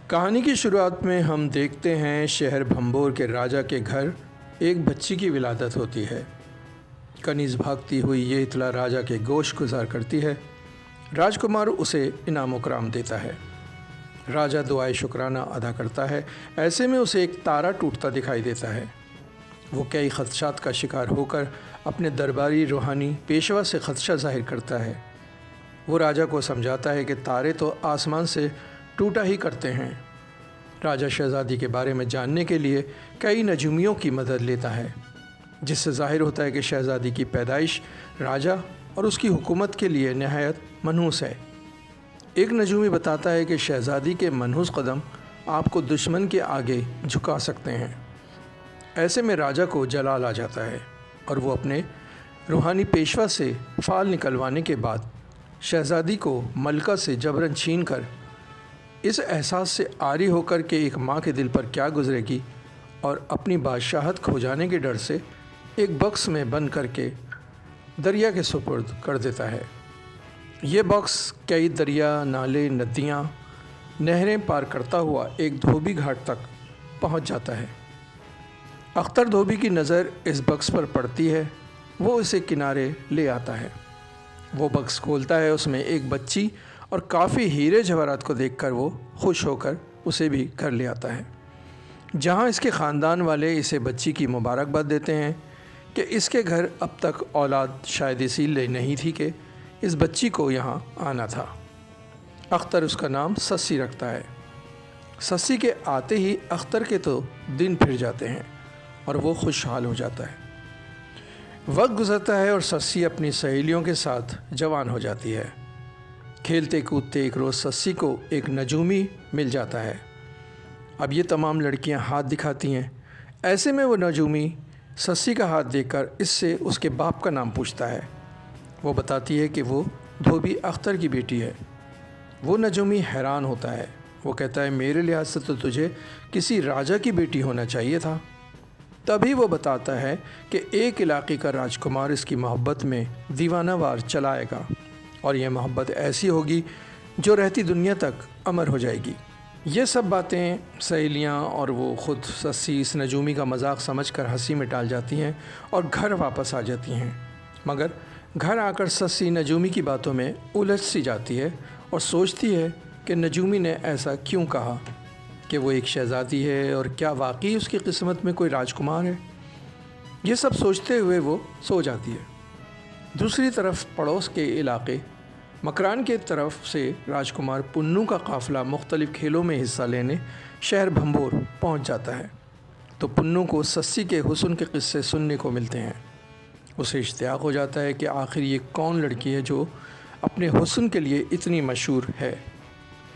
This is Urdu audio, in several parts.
کہانی کی شروعات میں ہم دیکھتے ہیں شہر بھمبور کے راجا کے گھر ایک بچی کی ولادت ہوتی ہے۔ کنیز بھاگتی ہوئی یہ اطلاع راجا کے گوش گزار کرتی ہے۔ راجکمار اسے انعام و کرام دیتا ہے۔ راجا دعائے شکرانہ ادا کرتا ہے۔ ایسے میں اسے ایک تارا ٹوٹتا دکھائی دیتا ہے۔ وہ کئی خدشات کا شکار ہو کر اپنے درباری روحانی پیشوا سے خدشہ ظاہر کرتا ہے۔ وہ راجا کو سمجھاتا ہے کہ تارے تو آسمان سے ٹوٹا ہی کرتے ہیں۔ راجا شہزادی کے بارے میں جاننے کے لیے کئی نجومیوں کی مدد لیتا ہے، جس سے ظاہر ہوتا ہے کہ شہزادی کی پیدائش راجا اور اس کی حکومت کے لیے نہایت منحوس ہے۔ ایک نجومی بتاتا ہے کہ شہزادی کے منحوس قدم آپ کو دشمن کے آگے جھکا سکتے ہیں۔ ایسے میں راجا کو جلال آ جاتا ہے اور وہ اپنے روحانی پیشوا سے فال نکلوانے کے بعد شہزادی کو ملکہ سے جبراً چھین کر اس احساس سے عاری ہو کر کہ ایک ماں کے دل پر کیا گزرے گی اور اپنی بادشاہت کھو جانے کے ڈر سے ایک بکس میں بند کر کے دریا کے سپرد کر دیتا ہے۔ یہ بکس کئی دریا، نالے، ندیاں، نہریں پار کرتا ہوا ایک دھوبی گھاٹ تک پہنچ جاتا ہے۔ اختر دھوبی کی نظر اس بکس پر پڑتی ہے۔ وہ اسے کنارے لے آتا ہے۔ وہ بکس کھولتا ہے۔ اس میں ایک بچی اور کافی ہیرے جواہرات کو دیکھ کر وہ خوش ہو کر اسے بھی گھر لے آتا ہے، جہاں اس کے خاندان والے اسے بچی کی مبارکباد دیتے ہیں کہ اس کے گھر اب تک اولاد شاید اسی لیے نہیں تھی کہ اس بچی کو یہاں آنا تھا۔ اختر اس کا نام سسی رکھتا ہے۔ سسی کے آتے ہی اختر کے تو دن پھر جاتے ہیں اور وہ خوشحال ہو جاتا ہے۔ وقت گزرتا ہے اور سسی اپنی سہیلیوں کے ساتھ جوان ہو جاتی ہے۔ کھیلتے کودتے ایک روز سسی کو ایک نجومی مل جاتا ہے۔ اب یہ تمام لڑکیاں ہاتھ دکھاتی ہیں۔ ایسے میں وہ نجومی سسی کا ہاتھ دیکھ کر اس سے اس کے باپ کا نام پوچھتا ہے۔ وہ بتاتی ہے کہ وہ دھوبی اختر کی بیٹی ہے۔ وہ نجومی حیران ہوتا ہے۔ وہ کہتا ہے میرے لحاظ سے تو تجھے کسی راجا کی بیٹی ہونا چاہیے تھا۔ تبھی وہ بتاتا ہے کہ ایک علاقے کا راجکمار اس کی محبت میں دیوانہ وار چلائے گا اور یہ محبت ایسی ہوگی جو رہتی دنیا تک امر ہو جائے گی۔ یہ سب باتیں سہیلیاں اور وہ خود سسی اس نجومی کا مذاق سمجھ کر ہنسی میں ڈال جاتی ہیں اور گھر واپس آ جاتی ہیں۔ مگر گھر آ کر سسی نجومی کی باتوں میں الجھ سی جاتی ہے اور سوچتی ہے کہ نجومی نے ایسا کیوں کہا، کہ وہ ایک شہزادی ہے اور کیا واقعی اس کی قسمت میں کوئی راجکمار ہے۔ یہ سب سوچتے ہوئے وہ سو جاتی ہے۔ دوسری طرف پڑوس کے علاقے مکران کے طرف سے راجکمار پنو کا قافلہ مختلف کھیلوں میں حصہ لینے شہر بھمبور پہنچ جاتا ہے تو پنو کو سسی کے حسن کے قصے سننے کو ملتے ہیں۔ اسے اشتیاق ہو جاتا ہے کہ آخر یہ کون لڑکی ہے جو اپنے حسن کے لیے اتنی مشہور ہے۔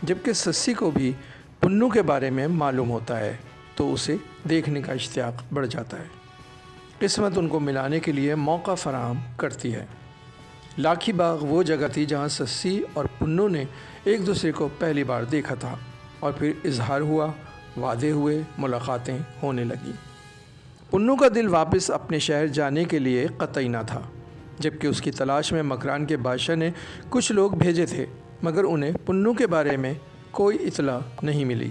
جبکہ سسی کو بھی پنو کے بارے میں معلوم ہوتا ہے تو اسے دیکھنے کا اشتیاق بڑھ جاتا ہے۔ قسمت ان کو ملانے کے لیے موقع فراہم کرتی ہے۔ لاکھی باغ وہ جگہ تھی جہاں سسی اور پنو نے ایک دوسرے کو پہلی بار دیکھا تھا اور پھر اظہار ہوا، وعدے ہوئے، ملاقاتیں ہونے لگیں۔ پنو کا دل واپس اپنے شہر جانے کے لیے قطعی نہ تھا، جبکہ اس کی تلاش میں مکران کے بادشاہ نے کچھ لوگ بھیجے تھے، مگر انہیں پنو کے بارے میں کوئی اطلاع نہیں ملی۔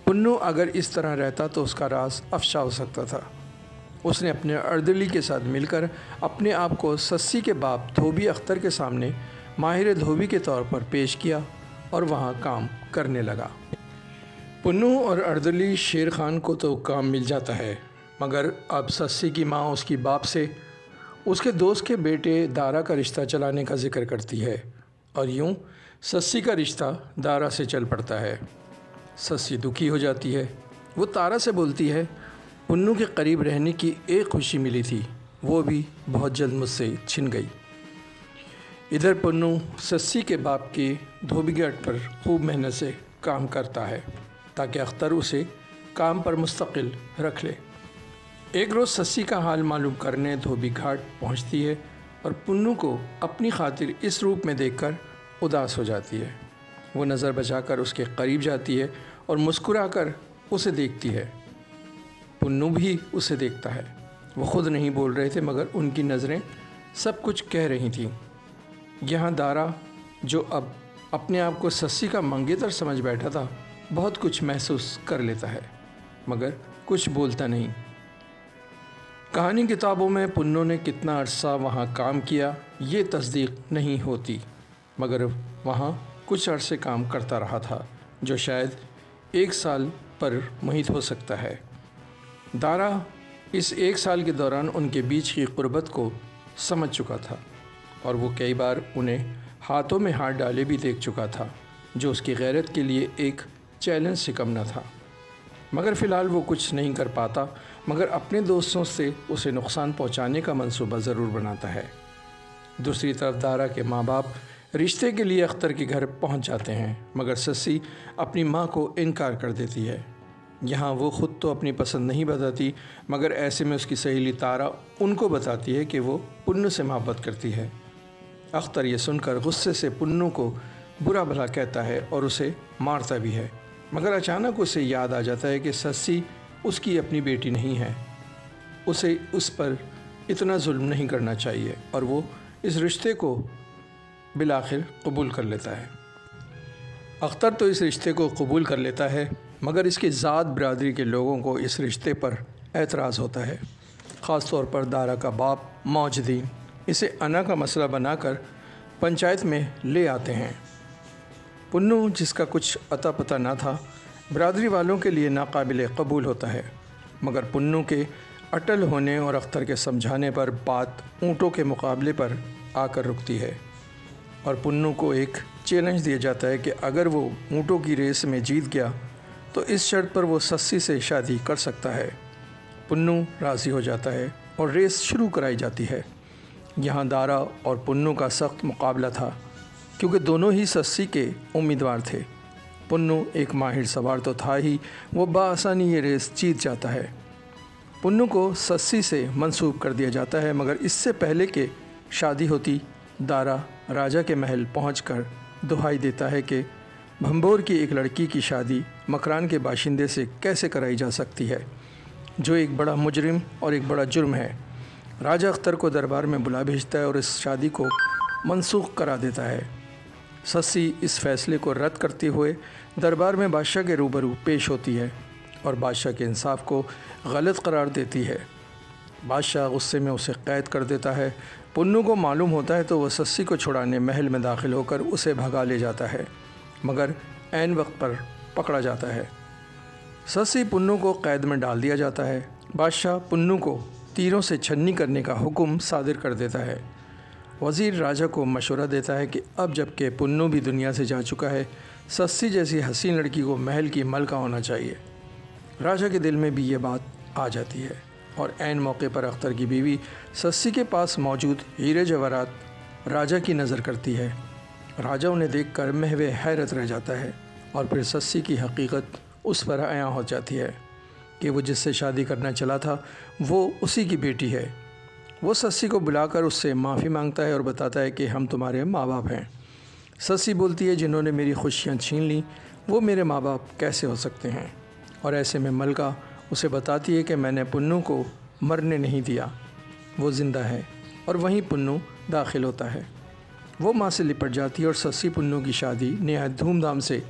پنو اگر اس طرح رہتا تو اس کا راز افشا ہو سکتا تھا۔ اس نے اپنے اردلی کے ساتھ مل کر اپنے آپ کو سسی کے باپ دھوبی اختر کے سامنے ماہر دھوبی کے طور پر پیش کیا اور وہاں کام کرنے لگا۔ پنو اور اردلی شیر خان کو تو کام مل جاتا ہے، مگر اب سسی کی ماں اس کی باپ سے اس کے دوست کے بیٹے دارا کا رشتہ چلانے کا ذکر کرتی ہے اور یوں سسی کا رشتہ دارا سے چل پڑتا ہے۔ سسی دکھی ہو جاتی ہے۔ وہ تارا سے بولتی ہے پنو کے قریب رہنے کی ایک خوشی ملی تھی، وہ بھی بہت جلد مجھ سے چھن گئی۔ ادھر پنو سسی کے باپ کے دھوبی گھاٹ پر خوب محنت سے کام کرتا ہے تاکہ اختر اسے کام پر مستقل رکھ لے۔ ایک روز سسی کا حال معلوم کرنے دھوبی گھاٹ پہنچتی ہے اور پنو کو اپنی خاطر اس روپ میں دیکھ کر اداس ہو جاتی ہے۔ وہ نظر بچا کر اس کے قریب جاتی ہے اور مسکرا کر اسے دیکھتی ہے۔ پنو بھی اسے دیکھتا ہے۔ وہ خود نہیں بول رہے تھے مگر ان کی نظریں سب کچھ کہہ رہی تھیں۔ یہاں دارا جو اب اپنے آپ کو سسی کا منگیتر سمجھ بیٹھا تھا، بہت کچھ محسوس کر لیتا ہے مگر کچھ بولتا نہیں۔ کہانی کتابوں میں پنو نے کتنا عرصہ وہاں کام کیا یہ تصدیق نہیں ہوتی، مگر وہاں کچھ عرصے کام کرتا رہا تھا جو شاید 1 سال پر محیط ہو سکتا ہے۔ دارا اس 1 سال کے دوران ان کے بیچ کی قربت کو سمجھ چکا تھا اور وہ کئی بار انہیں ہاتھوں میں ہاتھ ڈالے بھی دیکھ چکا تھا، جو اس کی غیرت کے لیے ایک چیلنج سے کم نہ تھا۔ مگر فی الحال وہ کچھ نہیں کر پاتا، مگر اپنے دوستوں سے اسے نقصان پہنچانے کا منصوبہ ضرور بناتا ہے۔ دوسری طرف دارا کے ماں باپ رشتے کے لیے اختر کے گھر پہنچ جاتے ہیں، مگر سسی اپنی ماں کو انکار کر دیتی ہے۔ یہاں وہ خود تو اپنی پسند نہیں بتاتی، مگر ایسے میں اس کی سہیلی تارا ان کو بتاتی ہے کہ وہ پنو سے محبت کرتی ہے۔ اختر یہ سن کر غصے سے پنو کو برا بھلا کہتا ہے اور اسے مارتا بھی ہے، مگر اچانک اسے یاد آ جاتا ہے کہ سسی اس کی اپنی بیٹی نہیں ہے، اسے اس پر اتنا ظلم نہیں کرنا چاہیے، اور وہ اس رشتے کو بالآخر قبول کر لیتا ہے۔ اختر تو اس رشتے کو قبول کر لیتا ہے، مگر اس کی ذات برادری کے لوگوں کو اس رشتے پر اعتراض ہوتا ہے، خاص طور پر دارا کا باپ موج دین اسے انا کا مسئلہ بنا کر پنچایت میں لے آتے ہیں۔ پنو جس کا کچھ اتا پتہ نہ تھا برادری والوں کے لیے ناقابل قبول ہوتا ہے، مگر پنو کے اٹل ہونے اور اختر کے سمجھانے پر بات اونٹوں کے مقابلے پر آ کر رکتی ہے، اور پنو کو ایک چیلنج دیا جاتا ہے کہ اگر وہ اونٹوں کی ریس میں جیت گیا تو اس شرط پر وہ سسی سے شادی کر سکتا ہے۔ پنو راضی ہو جاتا ہے اور ریس شروع کرائی جاتی ہے۔ یہاں دارا اور پنو کا سخت مقابلہ تھا کیونکہ دونوں ہی سسی کے امیدوار تھے۔ پنو ایک ماہر سوار تو تھا ہی، وہ بآسانی یہ ریس جیت جاتا ہے۔ پنو کو سسی سے منسوب کر دیا جاتا ہے، مگر اس سے پہلے کہ شادی ہوتی دارا راجا کے محل پہنچ کر دہائی دیتا ہے کہ بھمبور کی ایک لڑکی کی شادی مکران کے باشندے سے کیسے کرائی جا سکتی ہے، جو ایک بڑا مجرم اور ایک بڑا جرم ہے۔ راجا اختر کو دربار میں بلا بھیجتا ہے اور اس شادی کو منسوخ کرا دیتا ہے۔ سسی اس فیصلے کو رد کرتے ہوئے دربار میں بادشاہ کے روبرو پیش ہوتی ہے اور بادشاہ کے انصاف کو غلط قرار دیتی ہے۔ بادشاہ غصے میں اسے قید کر دیتا ہے۔ پنو کو معلوم ہوتا ہے تو وہ سسی کو چھڑانے محل میں داخل ہو کر اسے بھگا لے جاتا ہے، مگر عین وقت پر پکڑا جاتا ہے۔ سسی پنو کو قید میں ڈال دیا جاتا ہے۔ بادشاہ پنو کو تیروں سے چھنی کرنے کا حکم صادر کر دیتا ہے۔ وزیر راجا کو مشورہ دیتا ہے کہ اب جب کہ پنو بھی دنیا سے جا چکا ہے، سسی جیسی حسین لڑکی کو محل کی ملکہ ہونا چاہیے۔ راجا کے دل میں بھی یہ بات آ جاتی ہے، اور عین موقع پر اختر کی بیوی سسی کے پاس موجود ہیرے جواہرات راجا کی نظر کرتی ہے۔ راجا انہیں دیکھ کر محو حیرت رہ جاتا ہے، اور پھر سسی کی حقیقت اس پر عیاں ہو جاتی ہے کہ وہ جس سے شادی کرنا چلا تھا وہ اسی کی بیٹی ہے۔ وہ سسی کو بلا کر اس سے معافی مانگتا ہے اور بتاتا ہے کہ ہم تمہارے ماں باپ ہیں۔ سسی بولتی ہے جنہوں نے میری خوشیاں چھین لیں وہ میرے ماں باپ کیسے ہو سکتے ہیں، اور ایسے میں ملکہ اسے بتاتی ہے کہ میں نے پنو کو مرنے نہیں دیا، وہ زندہ ہے، اور وہیں پنو داخل ہوتا ہے۔ وہ ماں سے لپٹ جاتی ہے اور سسی پنو کی شادی نہایت دھوم دھام سے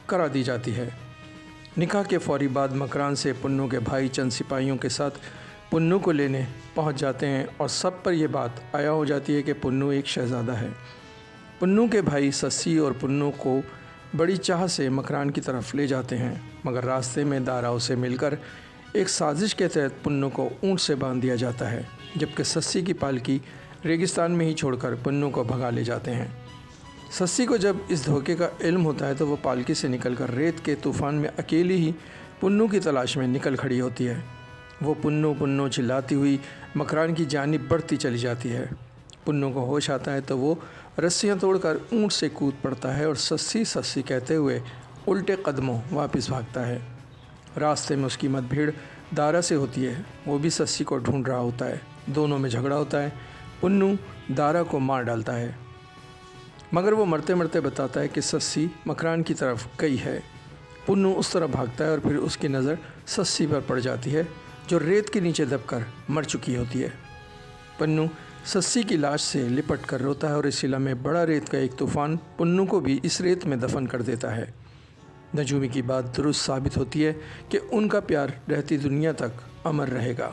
کرا دی جاتی ہے۔ نکاح کے فوری بعد مکران سے پنو کے بھائی چند سپاہیوں کے ساتھ پنو کو لینے پہنچ جاتے ہیں، اور سب پر یہ بات عیاں ہو جاتی ہے کہ پنو ایک شہزادہ ہے۔ پنو کے بھائی سسی اور پنو کو بڑی چاہ سے مکران کی طرف لے جاتے ہیں، مگر راستے میں دارا اسے مل کر ایک سازش کے تحت پنو کو اونٹ سے باندھ دیا جاتا ہے، جبکہ سسی کی پالکی ریگستان میں ہی چھوڑ کر پنو کو بھگا لے جاتے ہیں۔ سسی کو جب اس دھوکے کا علم ہوتا ہے تو وہ پالکی سے نکل کر ریت کے طوفان میں اکیلی ہی پنو کی تلاش میں نکل کھڑی ہوتی ہے۔ وہ پنو پنو چلاتی ہوئی مکران کی جانب بڑھتی چلی جاتی ہے۔ پنو کو ہوش آتا ہے تو وہ رسیاں توڑ کر اونٹ سے کود پڑتا ہے اور سسی سسی کہتے ہوئے الٹے قدموں واپس بھاگتا ہے۔ راستے میں اس کی مت بھیڑ دارا سے ہوتی ہے، وہ بھی سسی کو ڈھونڈ رہا ہوتا ہے۔ دونوں میں جھگڑا ہوتا ہے۔ پنو دارا کو مار ڈالتا ہے، مگر وہ مرتے مرتے بتاتا ہے کہ سسی مکران کی طرف گئی ہے۔ پنو اس طرح بھاگتا ہے اور پھر اس کی نظر سسی پر پڑ جاتی ہے جو ریت کے نیچے دب کر مر چکی ہوتی ہے۔ پنو سسی کی لاش سے لپٹ کر روتا ہے اور اسی لمحے بڑا ریت کا ایک طوفان پنو کو بھی اس ریت میں دفن کر دیتا ہے۔ نجومی کی بات درست ثابت ہوتی ہے کہ ان کا پیار رہتی دنیا تک امر رہے گا۔